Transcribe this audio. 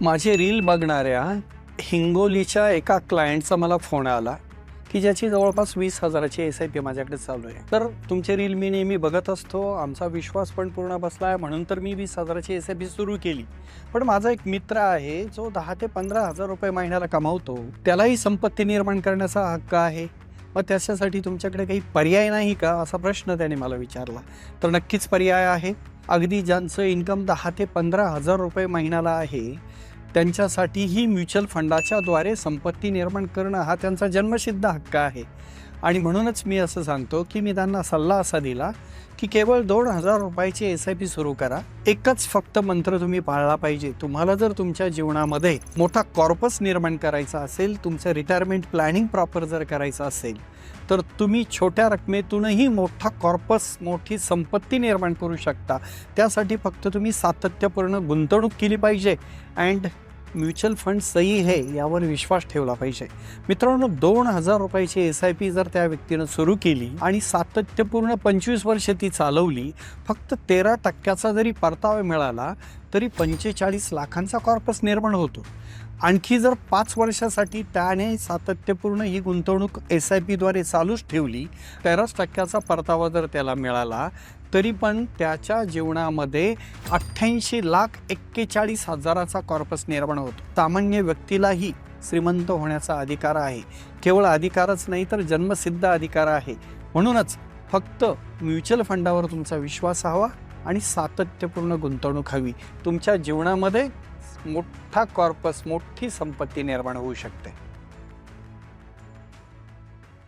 माझे रील बघणाऱ्या हिंगोलीच्या एका क्लायंटचा मला फोन आला की ज्याची जवळपास 20,000ची SIP माझ्याकडे चालू आहे. तर तुमचे रील मी नेहमी बघत असतो, आमचा विश्वास पण पूर्ण बसला आहे म्हणून तर मी 20,000ची SIP सुरू केली. पण माझा एक मित्र आहे जो 10 ते 15,000 रुपये महिन्याला कमावतो, त्यालाही संपत्ती निर्माण करण्याचा हक्क आहे. मग त्याच्यासाठी तुमच्याकडे काही पर्याय नाही का, असा प्रश्न त्याने मला विचारला. तर नक्कीच पर्याय आहे. अगदी ज्यांचं इन्कम 10 ते 15,000 रुपये महिन्याला आहे त्यांच्यासाठीही म्युच्युअल फंडाच्याद्वारे संपत्ती निर्माण करणं हा त्यांचा जन्मसिद्ध हक्क आहे. आणि म्हणूनच मी असं सांगतो की मी त्यांना सल्ला असा दिला की केवळ 2,000 रुपयाची SIP सुरू करा. एकच फक्त मंत्र तुम्ही पाळला पाहिजे. तुम्हाला जर तुमच्या जीवनामध्ये मोठा कॉर्पस निर्माण करायचा असेल, तुमचं रिटायरमेंट प्लॅनिंग प्रॉपर जर करायचं असेल, तर तुम्ही छोट्या रकमेतूनही मोठा कॉर्पस, मोठी संपत्ती निर्माण करू शकता. त्यासाठी फक्त तुम्ही सातत्यपूर्ण गुंतवणूक केली पाहिजे अँड म्युच्युअल फंड सही है यावर विश्वास ठेवला पाहिजे. मित्रांनो, 2,000 रुपयाची SIP जर त्या व्यक्तीनं सुरू केली आणि सातत्यपूर्ण 25 वर्ष ती चालवली, फक्त 13% जरी परतावा मिळाला तरी 45 लाखांचा कॉर्पस निर्माण होतो. आणखी जर 5 वर्षासाठी त्याने सातत्यपूर्ण ही गुंतवणूक SIPद्वारे चालूच ठेवली, 13% परतावा जर त्याला मिळाला तरी पण त्याच्या जीवनामध्ये 88,41,000चा कॉर्पस निर्माण होतो. सामान्य व्यक्तीलाही श्रीमंत होण्याचा अधिकार आहे. केवळ अधिकारच नाही तर जन्मसिद्ध अधिकार आहे. म्हणूनच फक्त म्युच्युअल फंडावर तुमचा विश्वास हवा आणि सातत्यपूर्ण गुंतवणूक हवी. तुमच्या जीवनामध्ये मोठा कॉर्पस, मोठी संपत्ती निर्माण होऊ शकते.